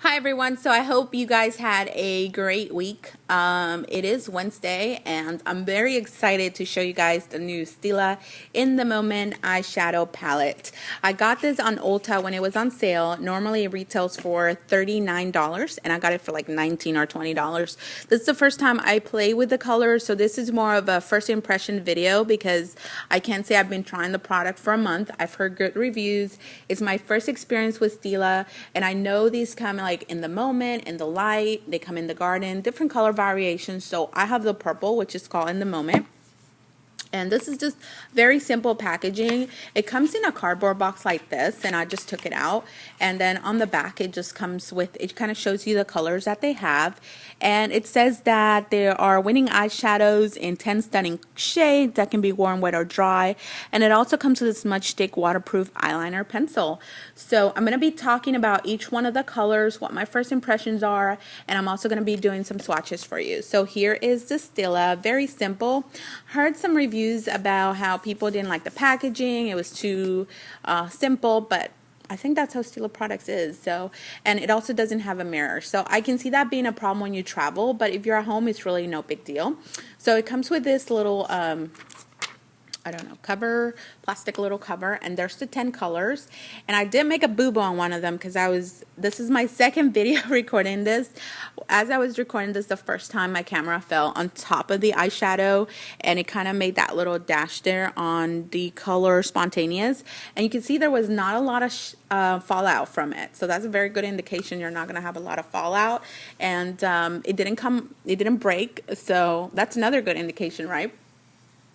Hi everyone, so I hope you guys had a great week. It is Wednesday and I'm very excited to show you guys the new Stila In The Moment eyeshadow palette. I got this on Ulta when it was on sale. Normally it retails for $39 and I got it for like $19 or $20. This is the first time I play with the colors, so this is more of a first impression video because I can't say I've been trying the product for a month. I've heard good reviews. It's my first experience with Stila and I know these come like in the moment, in the light, they come in the garden, different color variations. So I have the purple, which is called In The Moment. And this is just very simple packaging. It comes in a cardboard box like this, and I just took it out. And then on the back, it just comes with, it kind of shows you the colors that they have. And it says that there are winning eyeshadows in 10 stunning shades that can be worn wet or dry. And it also comes with a smudge stick waterproof eyeliner pencil. So I'm going to be talking about each one of the colors, what my first impressions are, and I'm also going to be doing some swatches for you. So here is the Stila, very simple. Heard some reviews about how people didn't like the packaging. It was too simple, but I think that's how Stila products is. So, and it also doesn't have a mirror. So I can see that being a problem when you travel, but if you're at home, it's really no big deal. So it comes with this little I don't know, cover, plastic little cover, and there's the 10 colors. And I did make a boo-boo on one of them because this is my second video recording this. As I was recording this the first time, my camera fell on top of the eyeshadow and it kind of made that little dash there on the color Spontaneous. And you can see there was not a lot of fallout from it. So that's a very good indication you're not going to have a lot of fallout. And it didn't break. So that's another good indication, right?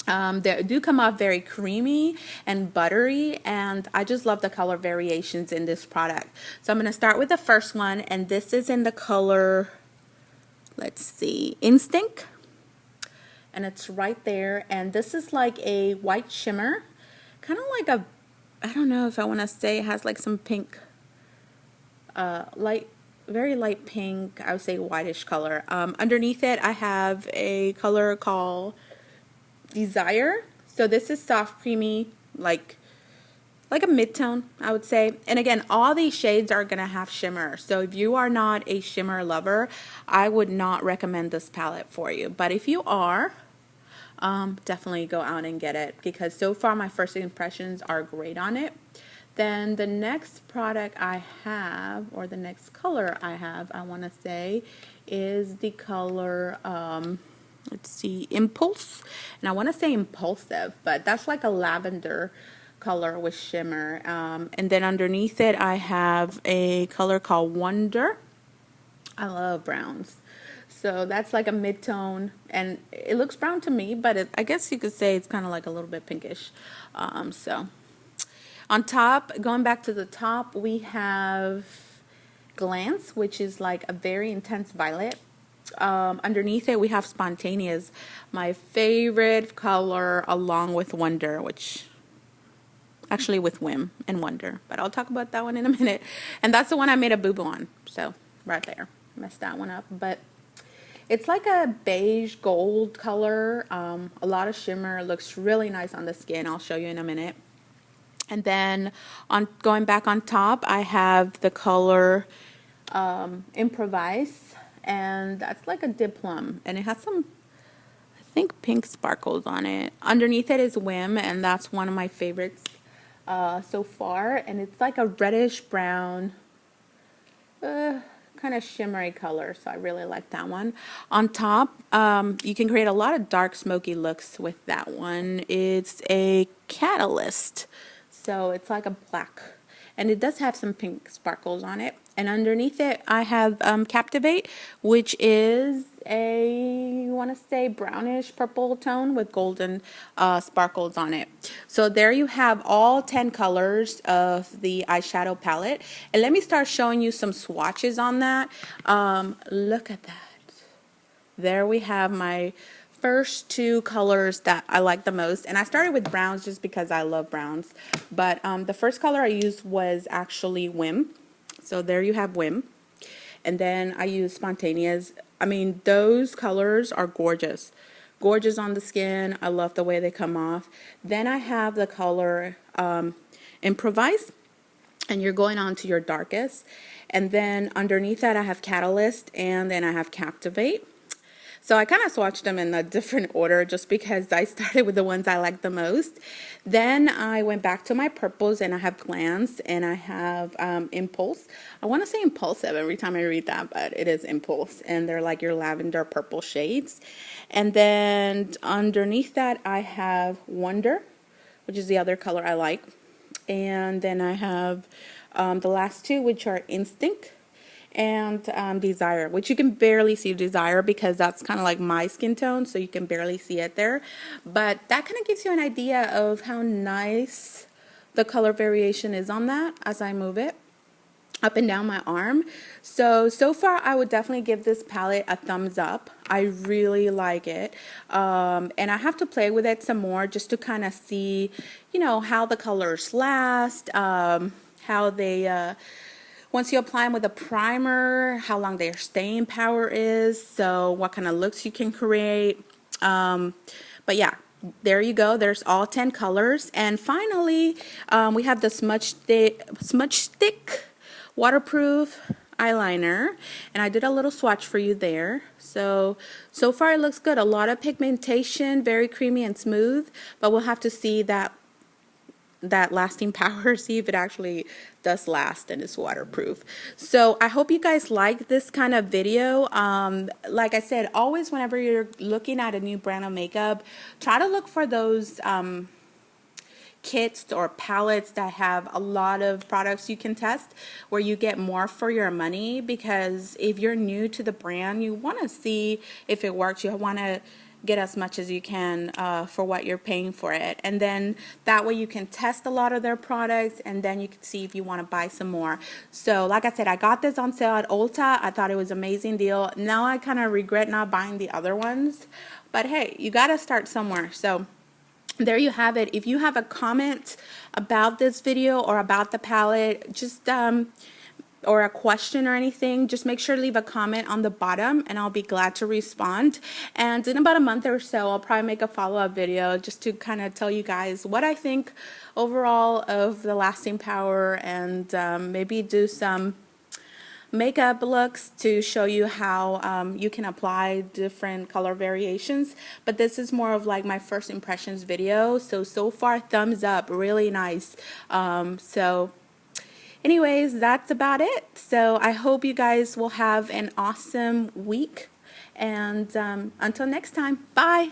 They do come off very creamy and buttery, and I just love the color variations in this product. So I'm going to start with the first one, and this is in the color, let's see, Instinct, and it's right there. And this is like a white shimmer, kind of like a, I don't know if I want to say it has like some pink, very light pink, I would say whitish color. Underneath it, I have a color called Desire. So this is soft, creamy, like a mid-tone, I would say. And again, all these shades are gonna have shimmer. So if you are not a shimmer lover, I would not recommend this palette for you. But if you are, definitely go out and get it because so far my first impressions are great on it. Then the next product I have, or the next color I have, I want to say, is the color let's see, Impulse. And I want to say Impulsive, but that's like a lavender color with shimmer. And then underneath it, I have a color called Wonder. I love browns. So that's like a mid-tone, and it looks brown to me, but I guess you could say it's kind of like a little bit pinkish. So on top, going back to the top, we have Glance, which is like a very intense violet. Underneath it we have Spontaneous, my favorite color, along with Wonder, which actually with Whim and Wonder, but I'll talk about that one in a minute. And that's the one I made a boo-boo on, so right there, messed that one up. But it's like a beige gold color, a lot of shimmer, looks really nice on the skin. I'll show you in a minute. And then on going back on top, I have the color Improvise, and that's like a dip plum, and it has some, I think, pink sparkles on it. Underneath it is Whim, and that's one of my favorites so far, and it's like a reddish brown kind of shimmery color, so I really like that one. On top, you can create a lot of dark smoky looks with that one. It's a Catalyst, so it's like a black, and it does have some pink sparkles on it. And underneath it, I have Captivate, which is a, I want to say, brownish purple tone with golden sparkles on it. So there you have all 10 colors of the eyeshadow palette. And let me start showing you some swatches on that. Look at that. There we have my first two colors that I like the most, and I started with browns just because I love browns, but the first color I used was actually Whim. So there you have Whim, and then I use Spontaneous. I mean, those colors are gorgeous on the skin. I love the way they come off. Then I have the color Improvise, and you're going on to your darkest. And then underneath that I have Catalyst, and then I have Captivate. So I kind of swatched them in a different order just because I started with the ones I like the most. Then I went back to my purples, and I have Glance, and I have Impulse. I want to say Impulsive every time I read that, but it is Impulse. And they're like your lavender purple shades. And then underneath that I have Wonder, which is the other color I like. And then I have the last two, which are Instinct and Desire, which you can barely see Desire because that's kind of like my skin tone, so you can barely see it there. But that kind of gives you an idea of how nice the color variation is on that as I move it up and down my arm. So far I would definitely give this palette a thumbs up. I really like it, and I have to play with it some more just to kind of see, you know, how the colors last, how they once you apply them with a primer, how long their staying power is, so what kind of looks you can create. But yeah, there you go. There's all 10 colors. And finally, we have the Smudge Stick waterproof eyeliner, and I did a little swatch for you there. So far it looks good. A lot of pigmentation, very creamy and smooth, but we'll have to see that lasting power, see if it actually does last and is waterproof. So I hope you guys like this kind of video. Like I said, always whenever you're looking at a new brand of makeup, try to look for those kits or palettes that have a lot of products you can test, where you get more for your money, because if you're new to the brand, you want to see if it works. You want to get as much as you can for what you're paying for it, and then that way you can test a lot of their products, and then you can see if you want to buy some more. So like I said, I got this on sale at Ulta. I thought it was an amazing deal. Now I kind of regret not buying the other ones, but hey, you got to start somewhere. So there you have it. If you have a comment about this video or about the palette, just or a question or anything, just make sure to leave a comment on the bottom and I'll be glad to respond. And in about a month or so, I'll probably make a follow-up video just to kind of tell you guys what I think overall of the lasting power, and maybe do some makeup looks to show you how you can apply different color variations. But this is more of like my first impressions video. So far, thumbs up, really nice. Anyways, that's about it. So I hope you guys will have an awesome week, and until next time, bye.